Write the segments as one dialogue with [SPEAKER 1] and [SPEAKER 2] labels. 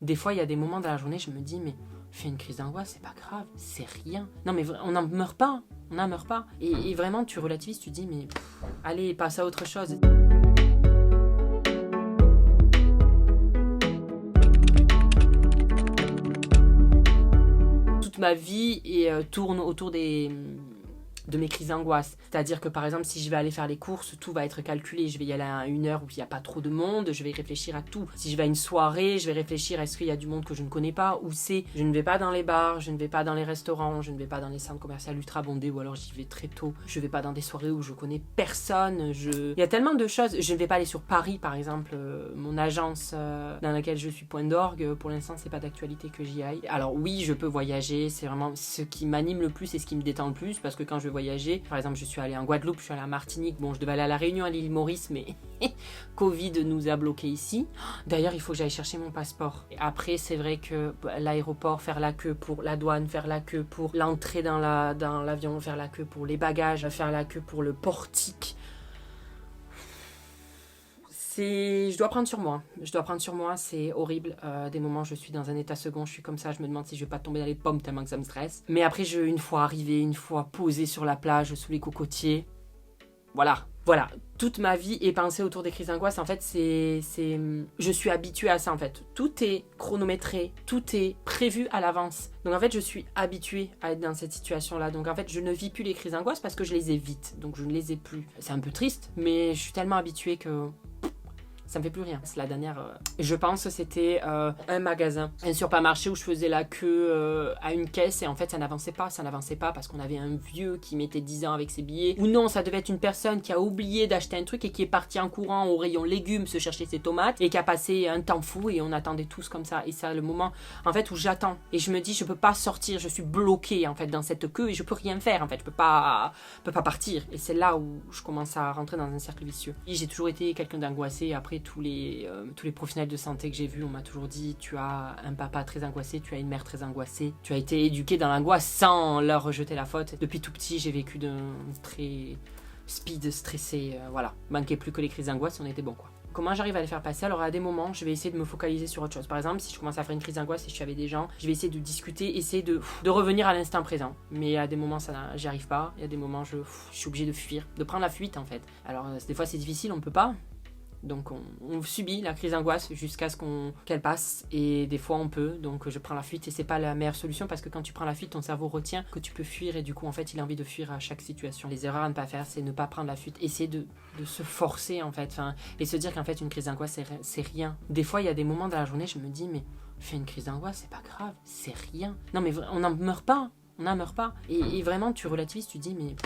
[SPEAKER 1] Des fois, il y a des moments dans la journée, je me dis, mais fais une crise d'angoisse, c'est pas grave, c'est rien. Non, mais on n'en meurt pas, on n'en meurt pas. Et vraiment, tu relativises, tu dis, mais allez, passe à autre chose. Toute ma vie tourne autour de mes crises d'angoisse. C'est-à-dire que par exemple, si je vais aller faire les courses, tout va être calculé. Je vais y aller à une heure où il n'y a pas trop de monde, je vais réfléchir à tout. Si je vais à une soirée, je vais réfléchir à est-ce qu'il y a du monde que je ne connais pas, où c'est. Je ne vais pas dans les bars, je ne vais pas dans les restaurants, je ne vais pas dans les centres commerciaux ultra bondés, ou alors j'y vais très tôt. Je ne vais pas dans des soirées où je connais personne. Il y a tellement de choses. Je ne vais pas aller sur Paris, par exemple. Mon agence dans laquelle je suis point d'orgue, pour l'instant, c'est pas d'actualité que j'y aille. Alors oui, je peux voyager, c'est vraiment ce qui m'anime le plus et ce qui me détend le plus, parce que quand je voyager. Par exemple, je suis allée en Guadeloupe, je suis allée à Martinique. Bon, je devais aller à La Réunion, à l'île Maurice, mais Covid nous a bloqués ici. D'ailleurs, il faut que j'aille chercher mon passeport. Et après, c'est vrai que l'aéroport, faire la queue pour la douane, faire la queue pour l'entrée dans l'avion, faire la queue pour les bagages, faire la queue pour le portique. Je dois prendre sur moi, c'est horrible. Des moments, je suis dans un état second, je suis comme ça, je me demande si je vais pas tomber dans les pommes tellement que ça me stresse. Mais après, une fois arrivée, une fois posée sur la plage, sous les cocotiers, voilà. Toute ma vie est pensée autour des crises d'angoisse. En fait, je suis habituée à ça, en fait. Tout est chronométré, tout est prévu à l'avance. Donc, en fait, je suis habituée à être dans cette situation-là. Donc, en fait, je ne vis plus les crises d'angoisse parce que je les évite. Donc, je ne les ai plus. C'est un peu triste, mais je suis tellement habituée que ça me fait plus rien. C'est la dernière. Je pense que c'était un magasin, un supermarché où je faisais la queue à une caisse et en fait ça n'avançait pas parce qu'on avait un vieux qui mettait 10 ans avec ses billets. Ou non, ça devait être une personne qui a oublié d'acheter un truc et qui est partie en courant au rayon légumes se chercher ses tomates et qui a passé un temps fou et on attendait tous comme ça. Et c'est le moment en fait où j'attends et je me dis je peux pas sortir, je suis bloquée en fait dans cette queue et je peux rien faire en fait, je peux pas partir. Et c'est là où je commence à rentrer dans un cercle vicieux. Et j'ai toujours été quelqu'un d'angoissé. Après tous les professionnels de santé que j'ai vus, on m'a toujours dit tu as un papa très angoissé, tu as une mère très angoissée, tu as été éduqué dans l'angoisse sans leur rejeter la faute. Depuis tout petit, j'ai vécu d'un très speed stressé, voilà. Manquait plus que les crises d'angoisse, on était bon quoi. Comment j'arrive à les faire passer? Alors à des moments, je vais essayer de me focaliser sur autre chose. Par exemple, si je commence à faire une crise d'angoisse et je suis avec des gens, je vais essayer de discuter, essayer de revenir à l'instant présent. Mais à des moments, j'y arrive pas. Il y a des moments, je suis obligée de fuir, de prendre la fuite en fait. Alors des fois c'est difficile, on peut pas. Donc on subit la crise d'angoisse jusqu'à ce qu'elle passe et des fois on peut, donc je prends la fuite et c'est pas la meilleure solution parce que quand tu prends la fuite ton cerveau retient que tu peux fuir et du coup en fait il a envie de fuir à chaque situation. Les erreurs à ne pas faire c'est ne pas prendre la fuite, essayer de se forcer en fait et se dire qu'en fait une crise d'angoisse c'est rien. Des fois il y a des moments dans la journée je me dis mais fais une crise d'angoisse c'est pas grave, c'est rien. Non mais on n'en meurt pas. On n'en meurt pas. Et vraiment, tu relativises, tu dis, mais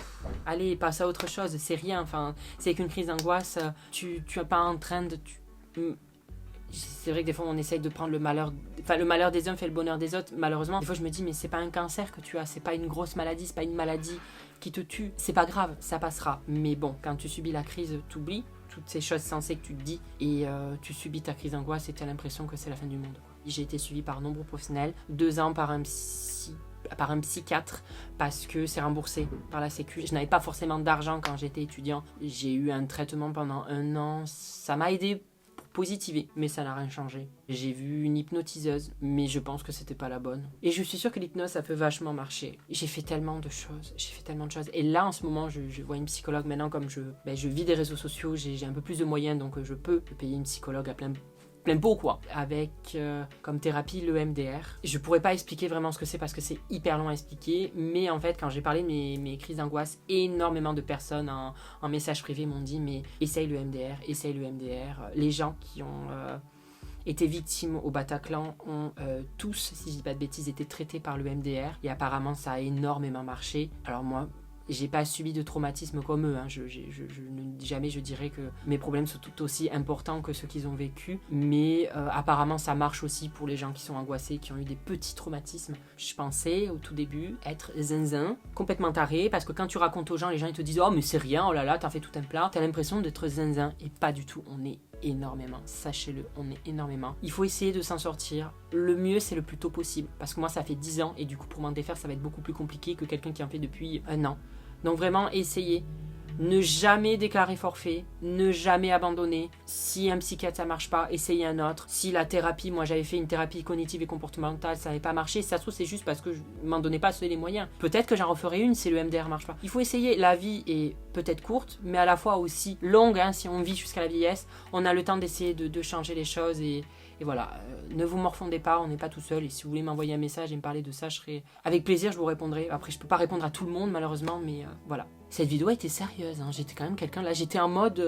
[SPEAKER 1] allez, passe à autre chose, c'est rien. Enfin, c'est qu'une crise d'angoisse, tu es pas en train de. C'est vrai que des fois, on essaye de prendre le malheur. Enfin, le malheur des uns fait le bonheur des autres, malheureusement. Des fois, je me dis, mais c'est pas un cancer que tu as, c'est pas une grosse maladie, c'est pas une maladie qui te tue. C'est pas grave, ça passera. Mais bon, quand tu subis la crise, t'oublies toutes ces choses sensées que tu te dis et tu subis ta crise d'angoisse et tu as l'impression que c'est la fin du monde. J'ai été suivie par nombreux professionnels, 2 ans par un psychiatre parce que c'est remboursé par la sécu. Je n'avais pas forcément d'argent quand j'étais étudiant. J'ai eu un traitement pendant 1 an. Ça m'a aidé pour positiver, mais ça n'a rien changé. J'ai vu une hypnotiseuse, mais je pense que c'était pas la bonne. Et je suis sûre que l'hypnose, ça peut vachement marcher. J'ai fait tellement de choses. Et là, en ce moment, je vois une psychologue. Maintenant, comme je vis des réseaux sociaux, j'ai un peu plus de moyens, donc je peux payer une psychologue à plein pot quoi, avec comme thérapie le MDR. Je pourrais pas expliquer vraiment ce que c'est parce que c'est hyper long à expliquer, mais en fait quand j'ai parlé de mes crises d'angoisse, énormément de personnes en message privé m'ont dit mais essaye le MDR. Les gens qui ont été victimes au Bataclan ont tous, si je dis pas de bêtises, été traités par le MDR et apparemment ça a énormément marché. Alors moi j'ai pas subi de traumatisme comme eux, jamais je dirais que mes problèmes sont tout aussi importants que ceux qu'ils ont vécu, mais apparemment ça marche aussi pour les gens qui sont angoissés, qui ont eu des petits traumatismes. Je pensais au tout début être zinzin, complètement taré, parce que quand tu racontes aux gens, les gens ils te disent oh mais c'est rien, oh là là t'as fait tout un plat, t'as l'impression d'être zinzin, et pas du tout, on est énormément, sachez-le, on est énormément. Il faut essayer de s'en sortir, le mieux c'est le plus tôt possible, parce que moi ça fait 10 ans et du coup pour m'en défaire ça va être beaucoup plus compliqué que quelqu'un qui en fait depuis 1 an. Donc vraiment essayez Ne jamais déclarer forfait, ne jamais abandonner. Si un psychiatre ça marche pas, essayez un autre. Si la thérapie, moi j'avais fait une thérapie cognitive et comportementale, ça n'avait pas marché, ça se trouve c'est juste parce que je m'en donnais pas assez les moyens. Peut-être que j'en referai une si le MDR marche pas. Il faut essayer. La vie est peut-être courte, mais à la fois aussi longue, hein, si on vit jusqu'à la vieillesse, on a le temps d'essayer de changer les choses et voilà, ne vous morfondez pas, on n'est pas tout seul. Et si vous voulez m'envoyer un message et me parler de ça, je serai avec plaisir, je vous répondrai. Après, je peux pas répondre à tout le monde malheureusement, mais voilà. Cette vidéo a été sérieuse, hein. J'étais quand même quelqu'un, là j'étais en mode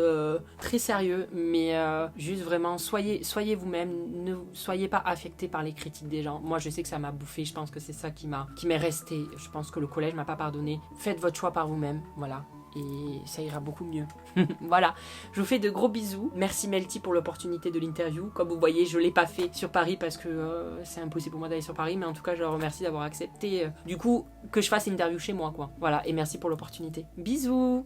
[SPEAKER 1] très sérieux, mais juste vraiment, soyez vous-même, ne soyez pas affectés par les critiques des gens. Moi je sais que ça m'a bouffé, je pense que c'est ça qui m'est resté, je pense que le collège m'a pas pardonné. Faites votre choix par vous-même, voilà. Et ça ira beaucoup mieux. Voilà, je vous fais de gros bisous. Merci Melty pour l'opportunité de l'interview. Comme vous voyez, je ne l'ai pas fait sur Paris parce que c'est impossible pour moi d'aller sur Paris. Mais en tout cas, je leur remercie d'avoir accepté du coup que je fasse une interview chez moi, quoi. Voilà, et merci pour l'opportunité. Bisous.